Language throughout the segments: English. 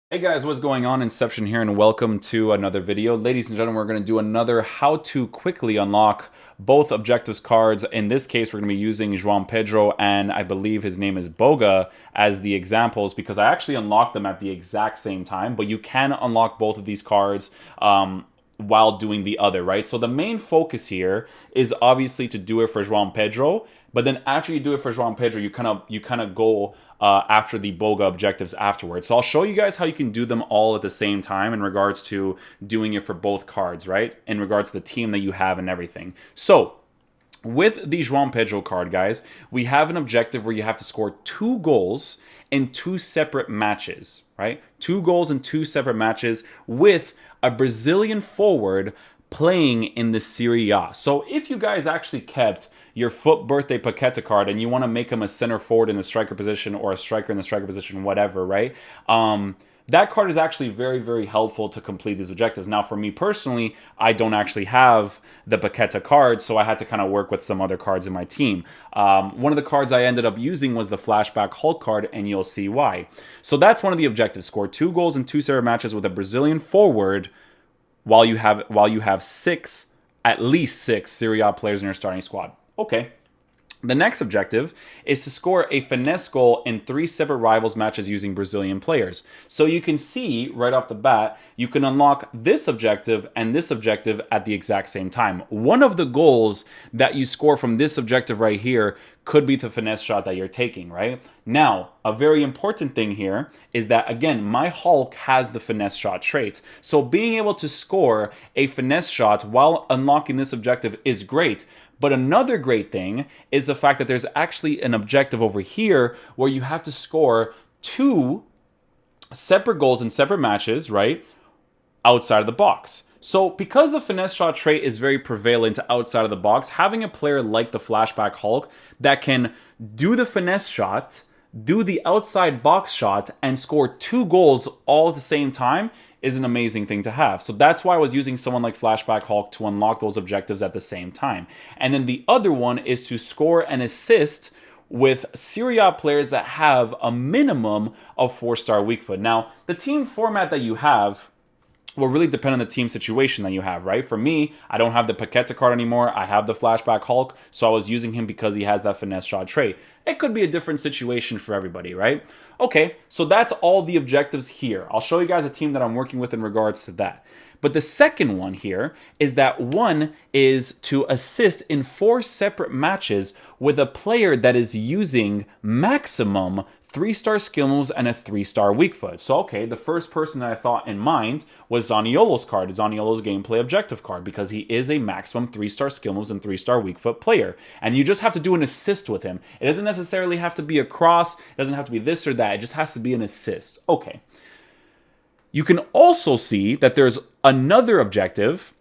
Hey guys, what's going on? Inception here, and welcome to another video. Ladies and gentlemen, we're going to do another how to quickly unlock both objectives cards. In this case, we're going to be using Joao Pedro, and I believe his name is Boga, as the examples, because I actually unlocked them at the exact same time, but you can unlock both of these cards while doing the other, right? So the main focus here is obviously to do it for Joao Pedro, but then after you do it for Joao Pedro, you kind of go after the Boga objectives afterwards. So I'll show you guys how you can do them all at the same time in regards to doing it for both cards, right? In regards to the team that you have and everything. So with the Joao Pedro card, guys, we have an objective where you have to score 2 goals in 2 separate matches, right? 2 goals in 2 separate matches with a Brazilian forward playing in the Serie A. So if you guys actually kept your foot birthday Paqueta card and you want to make him a center forward in the striker position or a striker in the striker position, whatever, right? That card is actually very, very helpful to complete these objectives. Now, for me personally, I don't actually have the Paqueta card, so I had to kind of work with some other cards in my team. One of the cards I ended up using was the Flashback Hulk card, and you'll see why. So that's one of the objectives. Score 2 goals in 2 separate matches with a Brazilian forward while you have six, at least 6 Serie A players in your starting squad. Okay. The next objective is to score a finesse goal in 3 separate rivals matches using Brazilian players. So you can see right off the bat, you can unlock this objective and this objective at the exact same time. One of the goals that you score from this objective right here could be the finesse shot that you're taking, right? Now, a very important thing here is that, again, my Hulk has the finesse shot trait. So being able to score a finesse shot while unlocking this objective is great. But another great thing is the fact that there's actually an objective over here where you have to score 2 separate goals in separate matches, right? Outside of the box. So because the finesse shot trait is very prevalent outside of the box, having a player like the Flashback Hulk that can do the finesse shot, do the outside box shot, and score 2 goals all at the same time is an amazing thing to have. So that's why I was using someone like Flashback Hulk to unlock those objectives at the same time. And then the other one is to score an assist with Serie A players that have a minimum of 4-star weak foot. Now, the team format that you have will really depend on the team situation that you have, right? For me, I don't have the Paqueta card anymore. I have the Flashback Hulk, so I was using him because he has that finesse shot trait. It could be a different situation for everybody, right? Okay, so that's all the objectives here. I'll show you guys a team that I'm working with in regards to that. But the second one here is that one is to assist in 4 separate matches with a player that is using maximum 3-star skill moves and a 3-star weak foot. So, okay, the first person that I thought in mind was Zaniolo's card, Zaniolo's gameplay objective card, because he is a maximum 3-star skill moves and 3-star weak foot player. And you just have to do an assist with him. It doesn't necessarily have to be a cross, it doesn't have to be this or that, it just has to be an assist. Okay. You can also see that there's another objective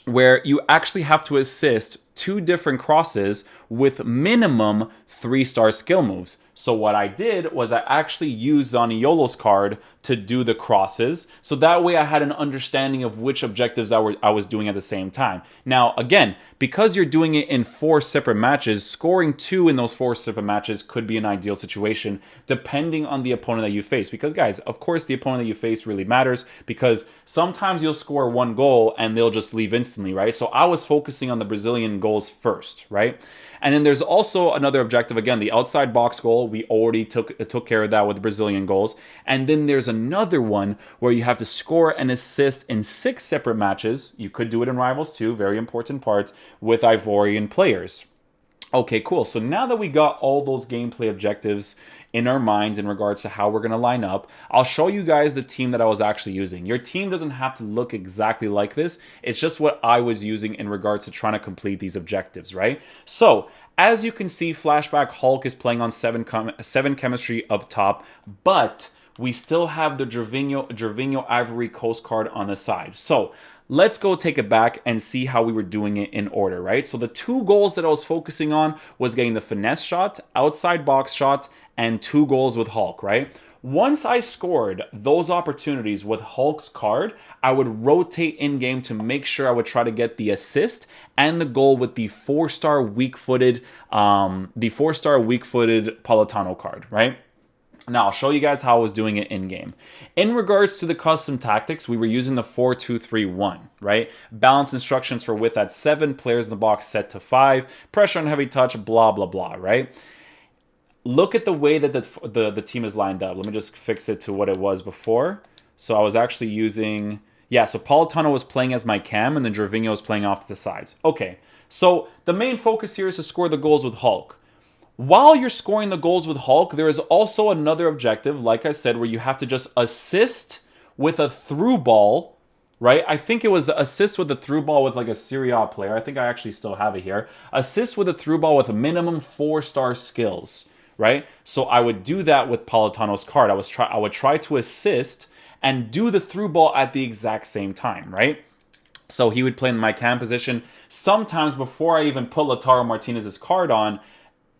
where you actually have to assist 2 different crosses with minimum 3-star skill moves. So what I did was I actually used Zaniolo's card to do the crosses. So that way I had an understanding of which objectives I was doing at the same time. Now, again, because you're doing it in 4 separate matches, scoring 2 in those 4 separate matches could be an ideal situation depending on the opponent that you face. Because guys, of course, the opponent that you face really matters, because sometimes you'll score 1 goal and they'll just leave instantly, right? So I was focusing on the Brazilian goals first, right? And then there's also another objective, again, the outside box goal. We already took care of that with the Brazilian goals. And then there's another one where you have to score an assist in 6 separate matches. You could do it in Rivals too, very important part, with Ivorian players. Okay, cool. So now that we got all those gameplay objectives in our minds in regards to how we're going to line up, I'll show you guys the team that I was actually using. Your team doesn't have to look exactly like this. It's just what I was using in regards to trying to complete these objectives, right? So, as you can see, Flashback Hulk is playing on 7 chemistry up top, but we still have the Gervinho Ivory Coast card on the side. So, let's go take it back and see how we were doing it in order, right? So the 2 goals that I was focusing on was getting the finesse shot, outside box shot, and 2 goals with Hulk, right? Once I scored those opportunities with Hulk's card, I would rotate in-game to make sure I would try to get the assist and the goal with the 4-star weak-footed Politano card, right? Now, I'll show you guys how I was doing it in-game. In regards to the custom tactics, we were using the 4-2-3-1, right? Balance instructions for width at 7, players in the box set to 5, pressure on heavy touch, blah, blah, blah, right? Look at the way that the team is lined up. Let me just fix it to what it was before. So I was actually using... Yeah, so Politano was playing as my cam, and then Gervinho was playing off to the sides. Okay, so the main focus here is to score the goals with Hulk. While you're scoring the goals with Hulk, there is also another objective, like I said, where you have to just assist with a through ball, right? I think it was assist with a through ball with like a Serie A player. I think I actually still have it here. Assist with a through ball with a minimum 4-star skills, right? So I would do that with Politano's card. I would try to assist and do the through ball at the exact same time, right? So he would play in my cam position. Sometimes before I even put Lautaro Martinez's card on,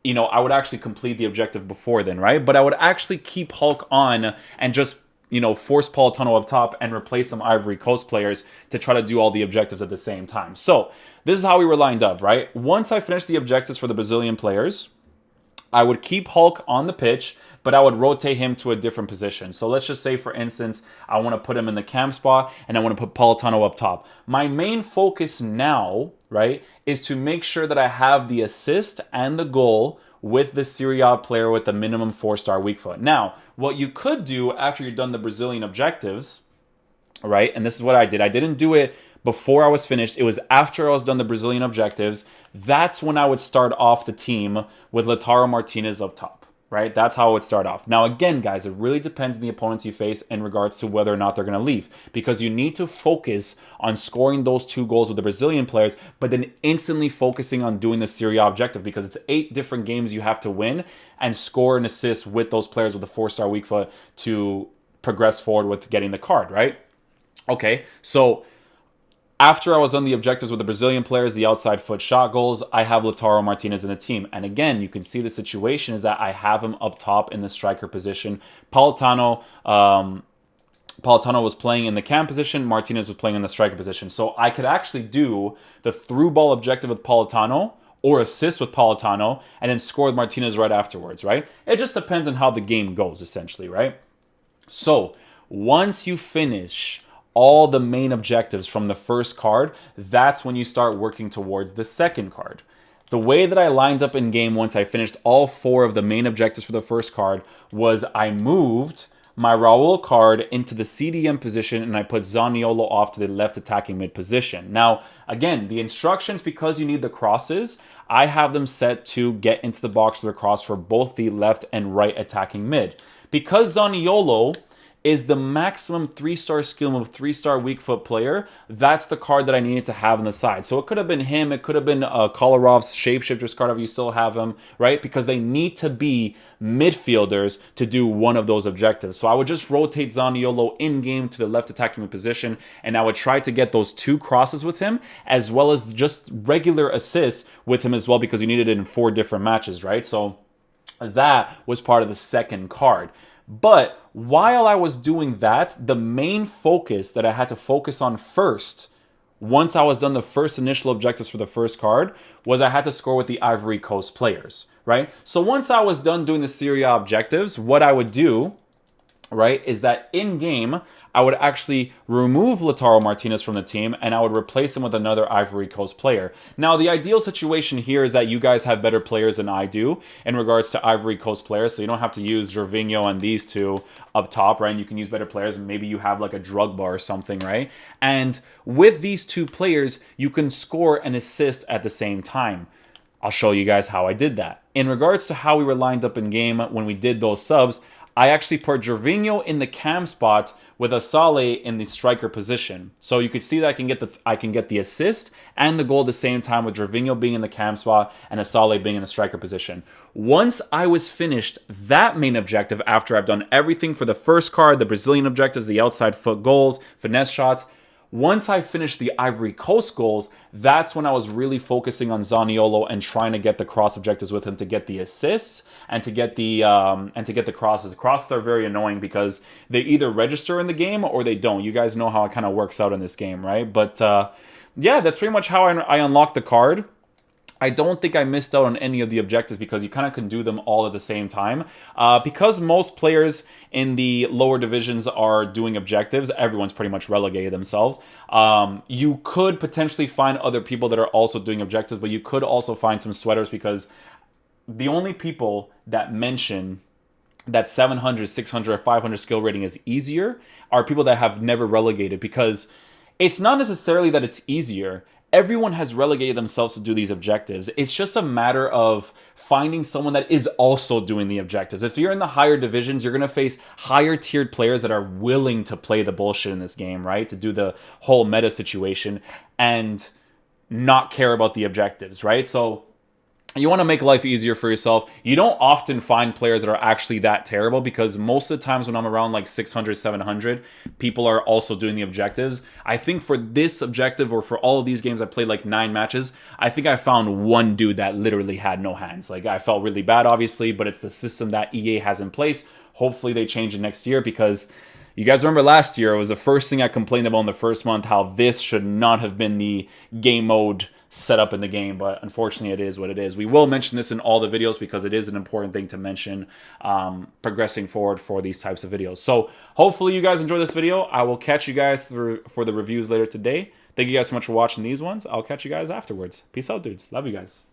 you know, I would actually complete the objective before then, right? But I would actually keep Hulk on and just, you know, force Politano up top and replace some Ivory Coast players to try to do all the objectives at the same time. So this is how we were lined up, right? Once I finished the objectives for the Brazilian players, I would keep Hulk on the pitch, but I would rotate him to a different position. So let's just say, for instance, I want to put him in the cam spot and I want to put Politano up top. My main focus now, right, is to make sure that I have the assist and the goal with the Serie A player with the minimum 4-star weak foot. Now, what you could do after you're done the Brazilian objectives, right, and this is what I did. I didn't do it before I was finished. It was after I was done the Brazilian objectives. That's when I would start off the team with Lautaro Martinez up top, right? That's how it would start off. Now, again, guys, it really depends on the opponents you face in regards to whether or not they're going to leave, because you need to focus on scoring those 2 goals with the Brazilian players, but then instantly focusing on doing the Serie A objective, because it's 8 different games you have to win and score an assist with those players with a 4-star weak foot to progress forward with getting the card, right? Okay, so after I was on the objectives with the Brazilian players, the outside foot shot goals, I have Lautaro Martinez in the team. And again, you can see the situation is that I have him up top in the striker position. Politano was playing in the cam position. Martinez was playing in the striker position. So I could actually do the through ball objective with Politano or assist with Politano and then score with Martinez right afterwards, right? It just depends on how the game goes, essentially, right? So once you finish all the main objectives from the first card, that's when you start working towards the second card. The way that I lined up in game once I finished all 4 of the main objectives for the first card was I moved my Raul card into the CDM position and I put Zaniolo off to the left attacking mid position. Now, again, the instructions, because you need the crosses, I have them set to get into the box with a cross for both the left and right attacking mid. Because Zaniolo is the maximum 3-star skill move, 3-star weak foot player, that's the card that I needed to have on the side. So it could have been him, it could have been Kolarov's Shapeshifter's card if you still have him, right? Because they need to be midfielders to do one of those objectives. So I would just rotate Zaniolo in-game to the left attacking position, and I would try to get those 2 crosses with him, as well as just regular assists with him as well, because you needed it in 4 different matches, right? So that was part of the second card. But while I was doing that, the main focus that I had to focus on first, once I was done the first initial objectives for the first card, was I had to score with the Ivory Coast players, right? So once I was done doing the Serie A objectives, what I would do, right, is that in-game, I would actually remove Lautaro Martinez from the team and I would replace him with another Ivory Coast player. Now, the ideal situation here is that you guys have better players than I do in regards to Ivory Coast players, so you don't have to use Gervinho and these 2 up top, right? And you can use better players, and maybe you have like a Drogba or something, right? And with these 2 players, you can score and assist at the same time. I'll show you guys how I did that. In regards to how we were lined up in game when we did those subs, I actually put Gervinho in the cam spot with Asale in the striker position. So you can see that I can get the assist and the goal at the same time with Gervinho being in the cam spot and Asale being in the striker position. Once I was finished that main objective, after I've done everything for the first card, the Brazilian objectives, the outside foot goals, finesse shots, once I finished the Ivory Coast goals, that's when I was really focusing on Zaniolo and trying to get the cross objectives with him to get the assists and to get the crosses. Crosses are very annoying because they either register in the game or they don't. You guys know how it kind of works out in this game, right? But yeah, that's pretty much how I unlocked the card. I don't think I missed out on any of the objectives because you kind of can do them all at the same time. Because most players in the lower divisions are doing objectives, everyone's pretty much relegated themselves. You could potentially find other people that are also doing objectives, but you could also find some sweaters because the only people that mention that 700, 600, or 500 skill rating is easier are people that have never relegated, because it's not necessarily that it's easier. Everyone has relegated themselves to do these objectives. It's just a matter of finding someone that is also doing the objectives. If you're in the higher divisions, you're going to face higher tiered players that are willing to play the bullshit in this game, right? To do the whole meta situation and not care about the objectives, right? So you want to make life easier for yourself. You don't often find players that are actually that terrible, because most of the times when I'm around like 600, 700, people are also doing the objectives. I think for this objective, or for all of these games, I played like 9 matches. I think I found one dude that literally had no hands. Like, I felt really bad, obviously, but it's the system that EA has in place. Hopefully they change it next year, because you guys remember last year, it was the first thing I complained about in the first month, how this should not have been the game mode set up in the game, but unfortunately it is what it is. We will mention this in all the videos because it is an important thing to mention progressing forward for these types of videos. So hopefully you guys enjoy this video. I will catch you guys for the reviews later today. Thank you guys so much for watching these ones. I'll catch you guys afterwards. Peace out, dudes. Love you guys.